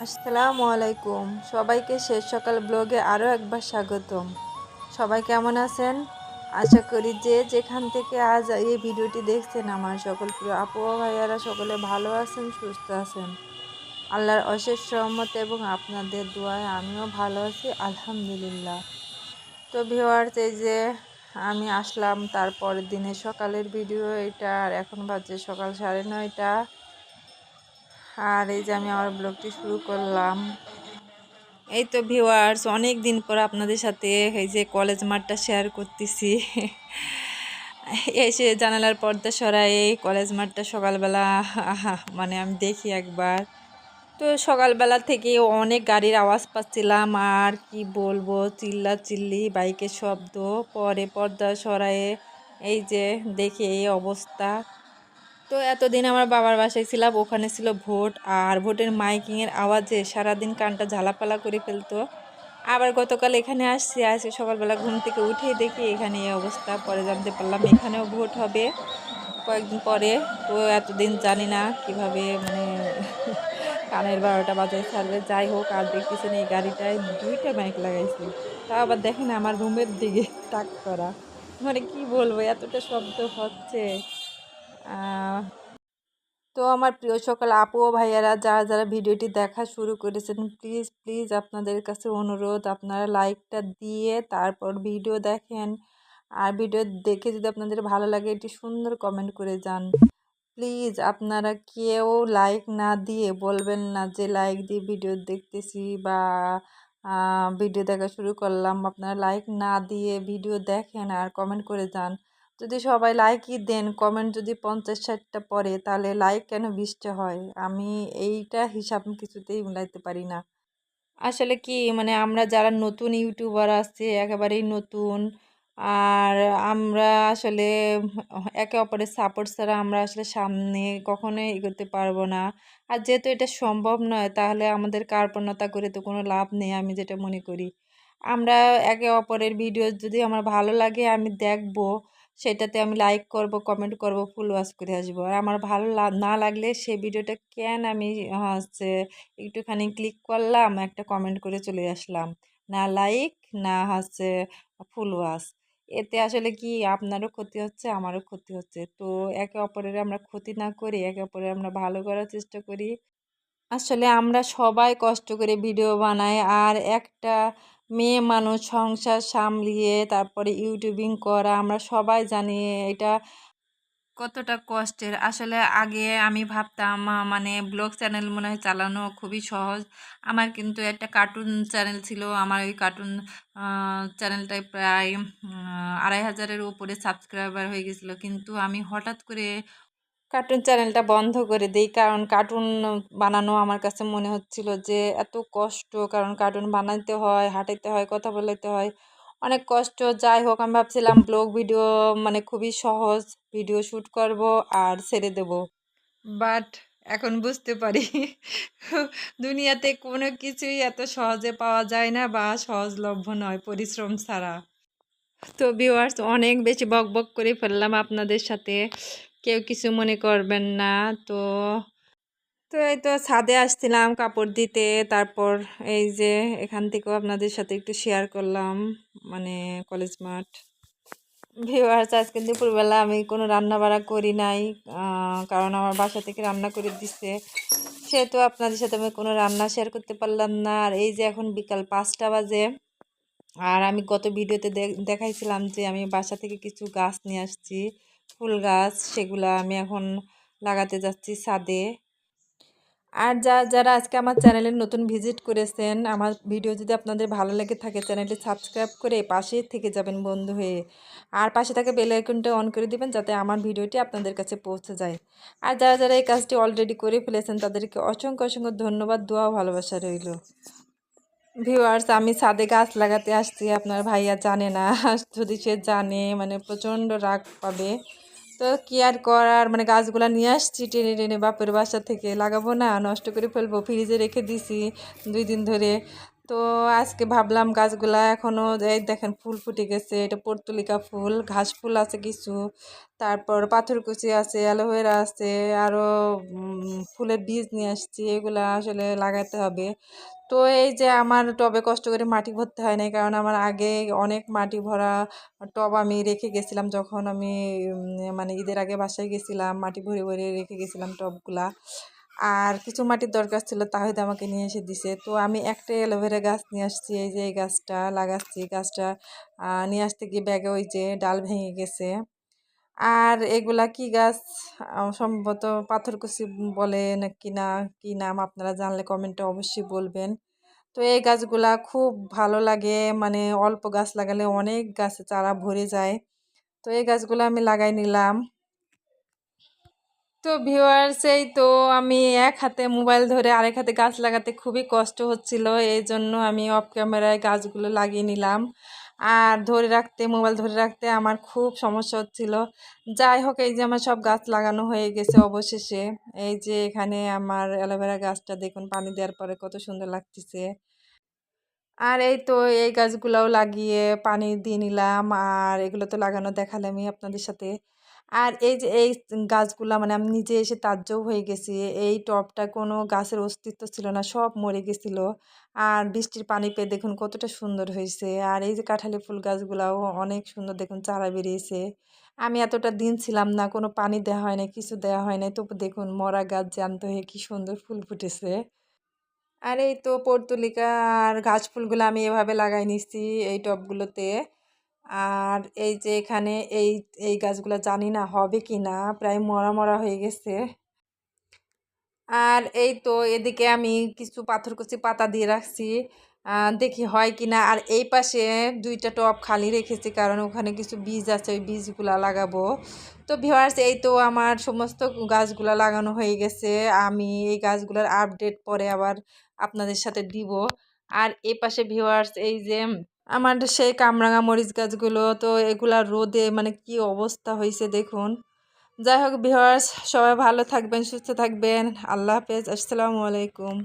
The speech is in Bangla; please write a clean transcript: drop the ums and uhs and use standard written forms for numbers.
আসসালামু আলাইকুম। সবাইকে শেষ সকাল ব্লগে আরও একবার স্বাগতম। সবাই কেমন আছেন? আশা করি যে যেখান থেকে আজ এই ভিডিওটি দেখছেন আমার সকল প্রিয় আপু ও ভাইয়ারা সকলে ভালো আছেন, সুস্থ আছেন। আল্লাহর অশেষ রহমতে এবং আপনাদের দোয়ায় আমিও ভালো আছি, আলহামদুলিল্লাহ। তো ভিউয়ার্স, এই যে আমি আসলাম তারপরের দিনে সকালের ভিডিও এটা, আর এখন বাজে সকাল 9:30। আর এই যে আমি আমার ব্লগটি শুরু করলাম। এই তো ভিউয়ার্স, অনেক দিন পর আপনাদের সাথে এই যে কলেজ মাঠটা শেয়ার করতেছি। এসে জানালার পর্দা সরাই এই কলেজ মাঠটা সকালবেলা মানে আমি দেখি একবার। তো সকালবেলা থেকে অনেক গাড়ির আওয়াজ পাচ্ছিলাম, আর কি বলবো, চিল্লা চিল্লি বাইকের শব্দ। পরে পর্দা সরায়ে এই যে দেখি এই অবস্থা। তো এতদিন আমার বাবার বাসায় ছিলাম, ওখানে ছিল ভোট, আর ভোটের মাইকিংয়ের আওয়াজে সারাদিন কানটা ঝালাপালা করে ফেলতো। আবার গতকাল এখানে আসছি, আজকে সকালবেলা ঘুম থেকে উঠেই দেখি এখানে এই অবস্থা। পরে জানতে পারলাম এখানেও ভোট হবে কয়েকদিন পরে। তো এতদিন জানি না কিভাবে মানে কানের 12টা বাজায় ছাড়বে। যাই হোক, আর দেখতেছেন এই গাড়িটায় 2টা মাইক লাগাইছে। তাও আবার দেখেন আমার রুমের দিকে তাক করা। মানে কি বলবো, এতটা শব্দ হচ্ছে। আহ তো আমার প্রিয় সকল আপু ও ভাইয়ারা যারা যারা ভিডিওটি দেখা শুরু করেছেন, প্লিজ প্লিজ আপনাদের কাছে অনুরোধ, আপনারা লাইকটা দিয়ে তারপর ভিডিও দেখেন। আর ভিডিও দেখে যদি আপনাদের ভালো লাগে একটি সুন্দর কমেন্ট করে যান। প্লিজ আপনারা কেউ লাইক না দিয়ে বলবেন না যে লাইক দিয়ে ভিডিও দেখতেছি বা ভিডিও দেখা শুরু করলাম। আপনারা লাইক না দিয়ে ভিডিও দেখেন আর কমেন্ট করে যান। যদি সবাই লাইকই দেন, কমেন্ট যদি 50-60টা পড়ে, তাহলে লাইক কেন 20টা হয়? আমি এইটা হিসাব কিছুতেই মিলাইতে পারি না। আসলে কি মানে আমরা যারা নতুন ইউটিউবার আছি, একেবারেই নতুন, আর আমরা আসলে একে অপরের সাপোর্ট ছাড়া আমরা আসলে সামনে কখনোই এগোতে পারবো না। আর যেহেতু এটা সম্ভব নয়, তাহলে আমাদের কার্পণ্যতা করে তো কোনো লাভ নেই, আমি যেটা মনে করি। আমরা একে অপরের ভিডিও যদি আমার ভালো লাগে আমি দেখব, সেটাতে আমি লাইক করব, কমেন্ট করব, ফুল ওয়াচ করে আসবো। আর আমার ভালো না লাগলে সেই ভিডিওটা কেন আমি হচ্ছে একটুখানি ক্লিক করলাম, একটা কমেন্ট করে চলে আসলাম, না লাইক না হচ্ছে ফুল ওয়াচ। এতে আসলে কি আপনারও ক্ষতি হচ্ছে, আমারও ক্ষতি হচ্ছে। তো একে অপরের আমরা ক্ষতি না করি, একে অপরের আমরা ভালো করার চেষ্টা করি। আসলে আমরা সবাই কষ্ট করে ভিডিও বানাই, আর একটা মেয়ে মানুষ সংসার সামলিয়ে তারপরে ইউটিউবিং করা আমরা সবাই জানি এটা কতটা কষ্টের। আসলে আগে আমি ভাবতাম মানে ব্লগ চ্যানেল মনে হয় চালানো খুবই সহজ। আমার কিন্তু একটা কার্টুন চ্যানেল ছিল, আমার ওই কার্টুন চ্যানেলটায় প্রায় 2500-এর উপরে সাবস্ক্রাইবার হয়ে গেছিলো। কিন্তু আমি হঠাৎ করে কার্টুন চ্যানেলটা বন্ধ করে দেই, কারণ কার্টুন বানানো আমার কাছে মনে হচ্ছিল যে এত কষ্ট, কারণ কার্টুন বানাইতে হয়, হাঁটাইতে হয়, কথা বলাইতে হয়, অনেক কষ্ট। যাই হোক, আমি ভাবছিলাম ব্লগ ভিডিও মানে খুবই সহজ, ভিডিও শ্যুট করব আর ছেড়ে দেব। বাট এখন বুঝতে পারি দুনিয়াতে কোনো কিছুই এত সহজে পাওয়া যায় না বা সহজলভ্য নয় পরিশ্রম ছাড়া। তো ভিউয়ার্স, অনেক বেশি বক বক করে ফেললাম আপনাদের সাথে, কেউ কিছু মনে করবেন না। তো তো এই তো ছাদে আসছিলাম কাপড় দিতে, তারপর এই যে এখান থেকেও আপনাদের সাথে একটু শেয়ার করলাম, মানে কলেজ মাঠ। ভিউয়ার্স, আজকে দুপুরবেলা আমি কোনো রান্না বাড়া করি নাই, কারণ আমার বাসা থেকে রান্না করে দিচ্ছে, সেহেতু আপনাদের সাথে আমি কোনো রান্না শেয়ার করতে পারলাম না। আর এই যে এখন বিকাল 5টা বাজে, আর আমি গত ভিডিওতে দেখাইছিলাম যে আমি বাসা থেকে কিছু গাছ নিয়ে আসছি, ফুল গাছ, সেগুলা আমি এখন লাগাতে যাচ্ছি ছাদে। আর যারা আজকে আমার চ্যানেলে নতুন ভিজিট করেছেন, আমার ভিডিও যদি আপনাদের ভালো লেগে থাকে, চ্যানেলটি সাবস্ক্রাইব করে পাশে থেকে যাবেন বন্ধু হয়ে। আর পাশে থাকা বেল আইকনটা অন করে দিবেন, যাতে আমার ভিডিওটি আপনাদের কাছে পৌঁছে যায়। আর যারা যারা এই কাজটি অলরেডি করে ফেলেছেন, তাদেরকে অসংখ্য অসংখ্য ধন্যবাদ, দোয়া ভালোবাসা রইল। ভিউয়ার্স, আমি ছাদে গাছ লাগাতে আসছি, আপনার ভাইয়া জানে না। যদি সে জানে মানে প্রচণ্ড রাগ পাবে। তো কি আর করার, মানে গাছগুলা নিয়ে আসছি টেনে টেনে বাপের বাসা থেকে, লাগাবো না, নষ্ট করে ফেলবো, ফ্রিজে রেখে দিছি 2 দিন ধরে। তো আজকে ভাবলাম গাছগুলা এখনো এই দেখেন ফুল ফুটে গেছে, এটা পর্তুলিকা ফুল, ঘাস ফুল আছে কিছু, তারপর পাথরকুচি আছে, অ্যালোভেরা আছে, আরও ফুলের বীজ নিয়ে আসছি, এগুলা আসলে লাগাতে হবে। তো এই যে আমার টবে কষ্ট করে মাটি ভরতে হয় নাই, কারণ আমার আগে অনেক মাটি ভরা টব আমি রেখে গেছিলাম, যখন আমি মানে ঈদের আগে বাসায় গেছিলাম, মাটি ভরে ভরে রেখে গেছিলাম টবগুলা। আর কিছু মাটির দরকার ছিল, তাহিদ আমাকে নিয়ে এসে দিছে। তো আমি একটা অ্যালোভেরা গাছ নিয়ে আসছি, এই যে এই গাছটা লাগাচ্ছি। গাছটা নিয়ে আসতে গিয়ে ব্যাগে ওই যে ডাল ভেঙে গেছে। আর এগুলা কি গাছ, সম্ভবত পাথরকুচি বলে না কি না, কি নাম আপনারা জানলে কমেন্টে অবশ্যই বলবেন। তো এই গাছগুলা খুব ভালো লাগে, মানে অল্প গাছ লাগালে অনেক গাছে চারা ভরে যায়। তো এই গাছগুলো আমি লাগাই নিলাম। তো ভিউয়ার্স, এই তো আমি এক হাতে মোবাইল ধরে আরেক হাতে গাছ লাগাতে খুবই কষ্ট হচ্ছিল, এই জন্য আমি অফ ক্যামেরায় গাছগুলো লাগিয়ে নিলাম। আর ধরে রাখতে, মোবাইল ধরে রাখতে আমার খুব সমস্যা হচ্ছিল। যাই হোক, এই যে আমার সব গাছ লাগানো হয়ে গেছে অবশেষে। এই যে এখানে আমার অ্যালোভেরা গাছটা দেখুন, পানি দেওয়ার পরে কত সুন্দর লাগতেছে। আর এই তো এই গাছগুলাও লাগিয়ে পানি দিয়ে নিলাম, আর এগুলো তো লাগানো দেখালাম আমি আপনাদের সাথে। আর এই যে এই গাছগুলা, মানে আমি নিজে এসে তাজ্জব হয়ে গেছি, এই টবটা কোনো গাছের অস্তিত্ব ছিল না, সব মরে গেছিল। আর বৃষ্টির পানি পেয়ে দেখুন কতটা সুন্দর হয়েছে। আর এই যে কাঁঠালি ফুল গাছগুলাও অনেক সুন্দর, দেখুন চারা বেরিয়েছে। আমি এতটা দিন ছিলাম না, কোনো পানি দেওয়া হয় না, কিছু দেওয়া হয় না, তবু দেখুন মরা গাছ জ্যান্ত হয়ে কি সুন্দর ফুল ফুটেছে। আর এই তো পর্তুলিকা আর ঘাস ফুলগুলো আমি এভাবে লাগাই নিচ্ছি এই টবগুলোতে। আর এই যে এখানে এই এই গাছগুলো জানি না হবে কি না, প্রায় মরা মরা হয়ে গেছে। আর এই তো এদিকে আমি কিছু পাথরকুচি পাতা দিয়ে রাখছি, দেখি হয় কি না। আর এই পাশে দুইটা টব খালি রেখেছি, কারণ ওখানে কিছু বীজ আছে, ওই বীজগুলা লাগাবো। তো ভিউয়ার্স, এই তো আমার সমস্ত গাছগুলা লাগানো হয়ে গেছে। আমি এই গাছগুলোর আপডেট পরে আবার আপনাদের সাথে দিব। আর এই পাশে ভিউয়ার্স, এই যে আমার সেই কামরাঙা মরিচ গাছগুলো, তো এগুলা রোদে মানে কি অবস্থা হয়েছে দেখুন। যাই হোক ভিউয়ার্স, সবাই ভালো থাকবেন, সুস্থ থাকবেন। আল্লাহ হাফেজ, আসসালামু আলাইকুম।